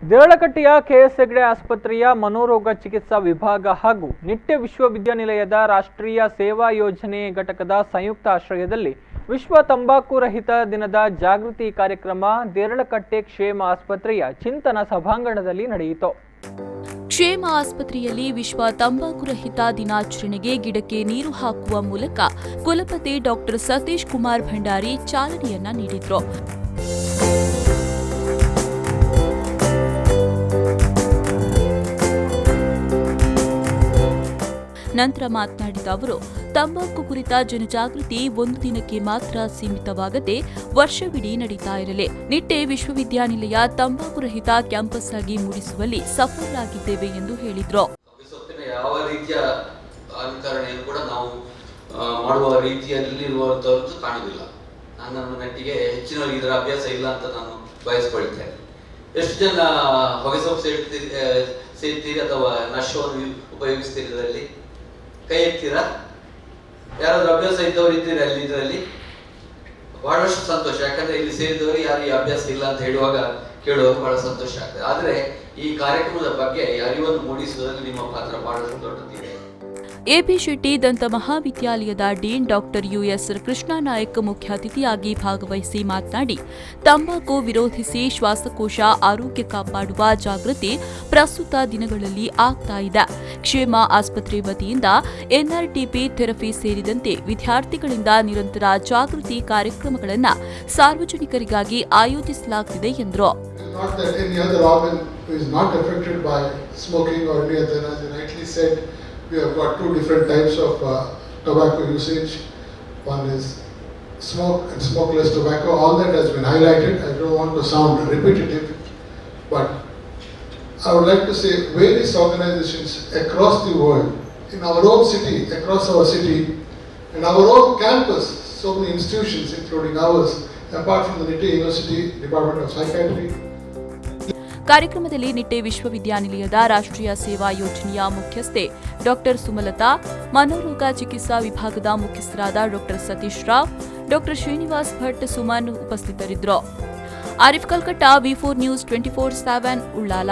ದೇರಳಕಟ್ಟೆಯ KS Hegde ಆಸ್ಪತ್ರೆಯ ಮನೋರೋಗ ಚಿಕಿತ್ಸಾ ವಿಭಾಗ ಹಾಗೂ ನಿಟ್ಟೆ ವಿಶ್ವವಿದ್ಯಾನಿಲಯದ ರಾಷ್ಟ್ರೀಯ ಸೇವಾ ಯೋಜನೆ ಘಟಕದ ಸಂಯುಕ್ತ ಆಶ್ರಯದಲ್ಲಿ ವಿಶ್ವ ತಂಬಾಕು ರಹಿತ ದಿನದ ಜಾಗೃತಿ ಕಾರ್ಯಕ್ರಮ ದೇರಳಕಟ್ಟೆ ಕ್ಷೇಮ ಆಸ್ಪತ್ರೆಯ ಚಿಂತನ ಸಭಾಂಗಣದಲ್ಲಿ ನಡೆಯಿತು. ಕ್ಷೇಮ ಆಸ್ಪತ್ರೆಯಲ್ಲಿ ವಿಶ್ವ ತಂಬಾಕು ರಹಿತ ದಿನಾಚರಣೆಗೆ ಗಿಡಕ್ಕೆ ನೀರು ಹಾಕುವ ಮೂಲಕ ಕುಲಪತಿ ಡಾಕ್ಟರ್ ಸತೀಶ್ ಕುಮಾರ್ ಭಂಡಾರಿ ಚಾಲನೆಯನ್ನ ನೀಡಿದರು. ನಂತರ ಮಾತನಾಡಿದ ಅವರು, ತಂಬಾಕು ಕುರಿತ ಜನಜಾಗೃತಿ ಒಂದು ದಿನಕ್ಕೆ ಮಾತ್ರ ಸೀಮಿತವಾಗದೆ ವರ್ಷವಿಡೀ ನಡೀತಾ ಇರಲಿ. ನಿಟ್ಟೆ ವಿಶ್ವವಿದ್ಯಾನಿಲಯ ತಂಬಾಕು ರಹಿತ ಕ್ಯಾಂಪಸ್ ಆಗಿ ಮೂಡಿಸುವಲ್ಲಿ ಸಫಲರಾಗಿದ್ದೇವೆ ಎಂದು ಹೇಳಿದರು. ಯಾವ ರೀತಿಯ ಅನುಕರಣೆಯನ್ನು ಕೂಡ ನಾವು ಮಾಡುವ ರೀತಿಯಲ್ಲಿರುವಂತದ್ದು ಕಾಣುವುದಿಲ್ಲ. ನನ್ನ ನೆಟ್ಟಿಗೆ ಹೆಚ್ಚಿನವರಿಗೆ ಇದರ ಅಭ್ಯಾಸ ಇಲ್ಲ ಅಂತ ನಾನು ಬಯಸಿಕೊಳ್ಳುತ್ತೇನೆ. ಎಷ್ಟು ಜನ ಹೊಗೆ ಸೊಪ್ಪು ಸೇರ್ತೀರಿ ಅಥವಾ ನಶವನ್ನು ಉಪಯೋಗಿಸ್ತೀರಿ? ಇದರಲ್ಲಿ ಕೈ ಎತ್ತೀರಾ? ಯಾರಾದ್ರೂ ಅಭ್ಯಾಸ ಇದ್ದವರು ಇದ್ದೀರಿ ಅಲ್ಲಿ? ಇದರಲ್ಲಿ ಬಹಳಷ್ಟು ಸಂತೋಷ. ಯಾಕಂದ್ರೆ ಇಲ್ಲಿ ಸೇರಿದವರು ಯಾರು ಈ ಅಭ್ಯಾಸ ಇಲ್ಲ ಅಂತ ಕೇಳುವಾಗ ಬಹಳ ಸಂತೋಷ ಆಗ್ತದೆ. ಆದ್ರೆ ಈ ಕಾರ್ಯಕ್ರಮದ ಬಗ್ಗೆ ಅರಿವನ್ನು ಮೂಡಿಸುವುದರಲ್ಲಿ ನಿಮ್ಮ ಪಾತ್ರ ಬಹಳಷ್ಟು ದೊಡ್ಡದಿದೆ. ಎಪಿ ಶೆಟ್ಟಿ ದಂತ ಮಹಾವಿದ್ಯಾಲಯದ dean doctor US Krishna Nayak ಮುಖ್ಯ ಅತಿಥಿಯಾಗಿ ಭಾಗವಹಿಸಿ ಮಾತನಾಡಿ, ತಂಬಾಕು ವಿರೋಧಿಸಿ ಶ್ವಾಸಕೋಶ ಆರೋಗ್ಯ ಕಾಪಾಡುವ ಜಾಗೃತಿ ಪ್ರಸ್ತುತ ದಿನಗಳಲ್ಲಿ ಆಗ್ತಾ ಇದೆ. ಕ್ಷೇಮ ಆಸ್ಪತ್ರೆ ವತಿಯಿಂದ ಎನ್ಆರ್ಟಿಪಿ ಥೆರಪಿ ಸೇರಿದಂತೆ ವಿದ್ಯಾರ್ಥಿಗಳಿಂದ ನಿರಂತರ ಜಾಗೃತಿ ಕಾರ್ಯಕ್ರಮಗಳನ್ನು ಸಾರ್ವಜನಿಕರಿಗಾಗಿ ಆಯೋಜಿಸಲಾಗುತ್ತಿದೆ ಎಂದರು. We have got two different types of tobacco usage. One is smoke and smokeless tobacco. All that has been highlighted. I don't want to sound repetitive, but I would like to say various organizations across the world, in our own city, across our city, in our own campus, so many institutions including ours, apart from the Nitte University Department of Psychiatry. ಕಾರ್ಯಕ್ರಮದಲ್ಲಿ ನಿಟ್ಟೆ ವಿಶ್ವವಿದ್ಯಾನಿಲಯದ ರಾಷ್ಟ್ರೀಯ ಸೇವಾ ಯೋಜನೆಯ ಮುಖ್ಯಸ್ಥೆ doctor Sumalatha, ಮನೋರೋಗ ಚಿಕಿತ್ಸಾ ವಿಭಾಗದ ಮುಖ್ಯಸ್ಥರಾದ doctor Satish Rao, doctor Srinivas Bhat, Suman ಉಪಸ್ಥಿತರಿದ್ದರು. ಆರಿಫ್ ಕಲ್ಕಟ್ಟ, ವಿ4 ನ್ಯೂಸ್ 24/7 ಉಳ್ಳಾಲ.